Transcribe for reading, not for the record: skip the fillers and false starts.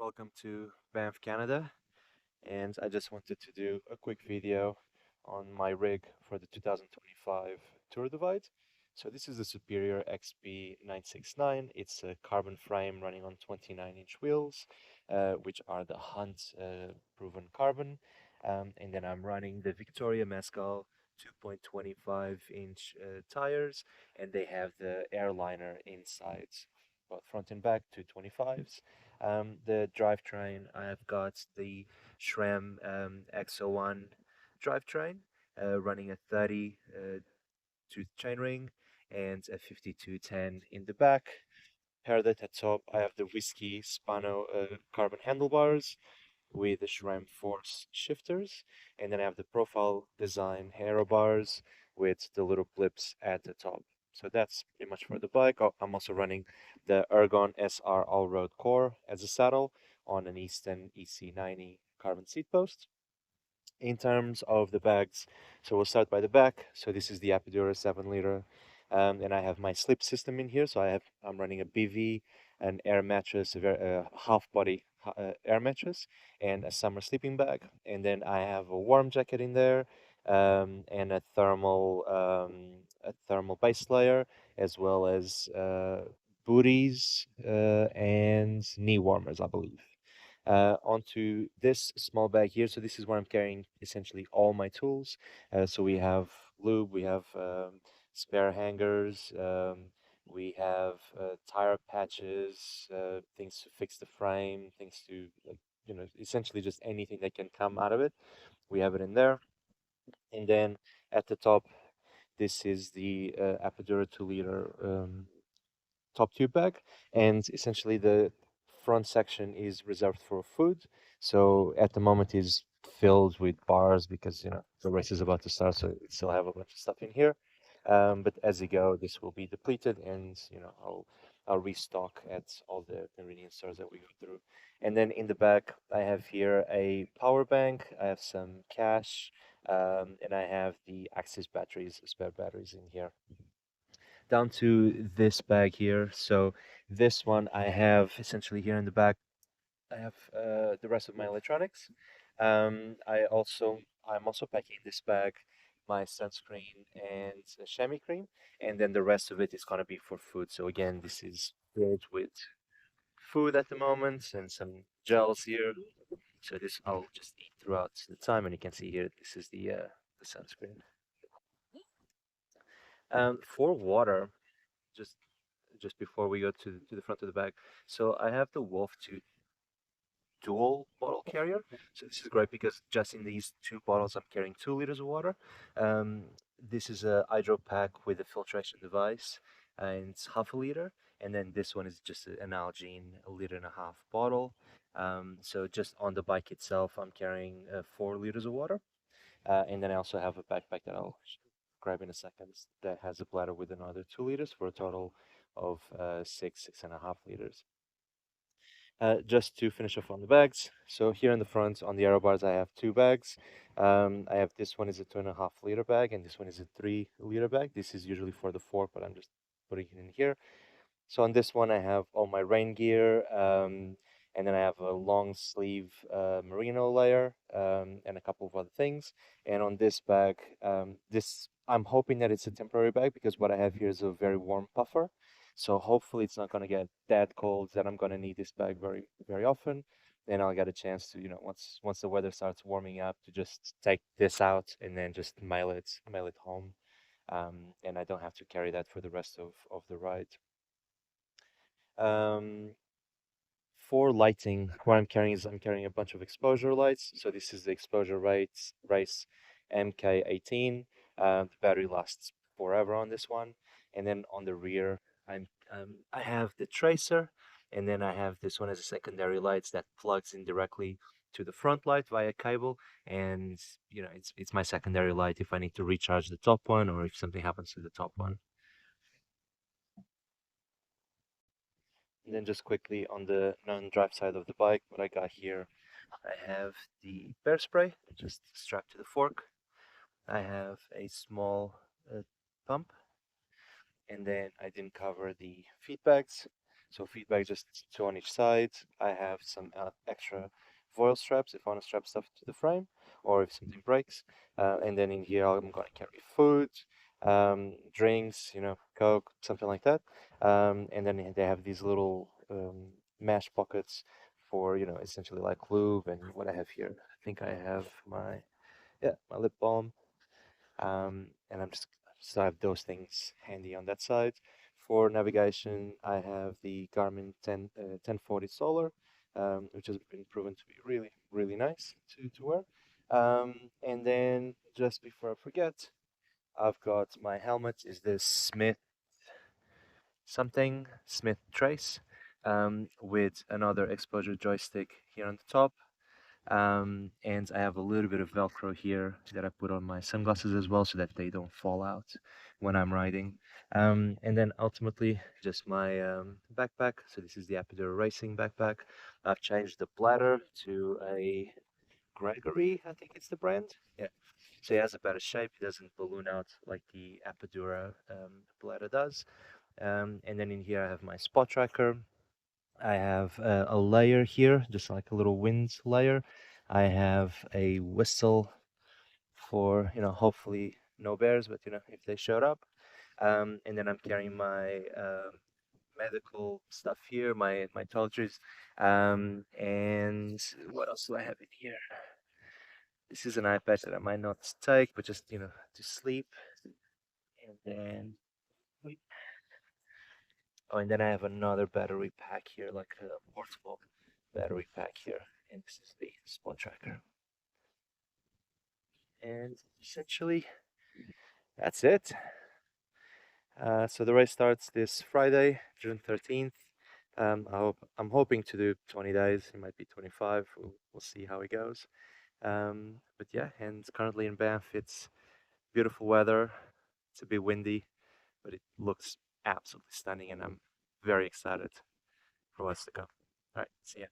Welcome to Banff, Canada, and I just wanted to do a quick video on my rig for the 2025 Tour Divide. So this is the Superior XP 969. It's a carbon frame running on 29-inch wheels, which are the Hunt proven carbon. And then I'm running the Victoria Mescal 2.25-inch tires, and they have the airliner inside, both front and back, 225s. The drivetrain, I've got the SRAM XO1 drivetrain running a 30 tooth chainring and a 5210 in the back. Paired at the top, I have the Whiskey Spano carbon handlebars with the SRAM Force shifters, and then I have the profile design aero bars with the little clips at the top. So that's pretty much for the bike. Oh, I'm also running the Ergon SR All-Road Core as a saddle on an Easton EC90 carbon seat post. In terms of the bags, so we'll start by the back. So this is the Apidura 7 liter, and I have my slip system in here. So I'm running a BV, an air mattress, a half body air mattress, and a summer sleeping bag. And then I have a warm jacket in there, and a thermal base layer, as well as booties and knee warmers, I believe. Onto this small bag here. So this is where I'm carrying essentially all my tools. So we have lube, we have spare hangers, we have tire patches, things to fix the frame, things to essentially just anything that can come out of it. We have it in there. And then at the top, this is the Apidura 2 liter top tube bag, and essentially the front section is reserved for food. So at the moment is filled with bars because the race is about to start, so we still have a bunch of stuff in here. But as you go, this will be depleted, and I'll restock at all the convenience stores that we go through. And then in the back, I have here a power bank. I have some cash, and I have the Axis batteries, spare batteries in here down to this bag here. So this one I have essentially here in the back. I have the rest of my electronics. I'm also packing in this bag my sunscreen and chamois cream, and then the rest of it is gonna be for food. So again, this is filled with food at the moment and some gels here. So this I'll just eat throughout the time, and you can see here this is the sunscreen. For water, just just before we go to the front of the bag. So I have the Wolf 2 dual bottle carrier. So this is great because just in these two bottles, I'm carrying 2 liters of water. Um, this is a hydro pack with a filtration device, and it's half a liter. And then this one is just an Algene, a liter and a half bottle. So just on the bike itself, I'm carrying 4 liters of water. And then I also have a backpack that I'll grab in a second that has a bladder with another 2 liters for a total of 6.5 liters. Just to finish off on the bags. So here in the front on the aero bars, I have two bags. I have this one is a 2.5 liter bag, and this one is a 3 liter bag. This is usually for the four, but I'm just putting it in here. So on this one, I have all my rain gear, and then I have a long sleeve merino layer, and a couple of other things. And on this bag, I'm hoping that it's a temporary bag because what I have here is a very warm puffer. So hopefully it's not going to get that cold that I'm going to need this bag very, very often. Then I'll get a chance to, once the weather starts warming up, to just take this out and then just mail it home. And I don't have to carry that for the rest of the ride. Um, for lighting, what I'm carrying a bunch of exposure lights. So this is the exposure race MK18. The battery lasts forever on this one. And then on the rear, I have the tracer, and then I have this one as a secondary lights that plugs in directly to the front light via cable. And it's my secondary light if I need to recharge the top one or if something happens to the top one. And then just quickly on the non-drive side of the bike, what I got here, I have the bear spray just strapped to the fork. I have a small pump, and then I didn't cover the feed bags. So feedback just two on each side. I have some extra foil straps if I want to strap stuff to the frame or if something breaks. And then in here I'm going to carry food, drinks, Coke, something like that. And then they have these little mesh pockets for, essentially like lube and what I have here. I think I have my lip balm. And I'm just so I have those things handy on that side. For navigation, I have the Garmin 1040 Solar, which has been proven to be really, really nice to wear. And then just before I forget, I've got my helmet is this Smith Trace, with another exposure joystick here on the top. And I have a little bit of Velcro here that I put on my sunglasses as well so that they don't fall out when I'm riding. And then ultimately, just my backpack. So this is the Apidura Racing backpack. I've changed the bladder to a Gregory, I think it's the brand. Yeah. So it has a better shape. It doesn't balloon out like the Apidura bladder does. And then in here I have my spot tracker. I have a layer here, just like a little wind layer. I have a whistle for, hopefully no bears, but if they showed up. And then I'm carrying my medical stuff here, my toiletries. And what else do I have in here? This is an iPad that I might not take, but just, to sleep. And then, oh, and then I have another battery pack here, like a portable battery pack here. And this is the spot tracker. And essentially, that's it. So the race starts this Friday, June 13th. I'm hoping to do 20 days. It might be 25. We'll see how it goes. But yeah, and currently in Banff, it's beautiful weather. It's a bit windy, but it looks absolutely stunning, and I'm very excited for what's to come. All right, see ya.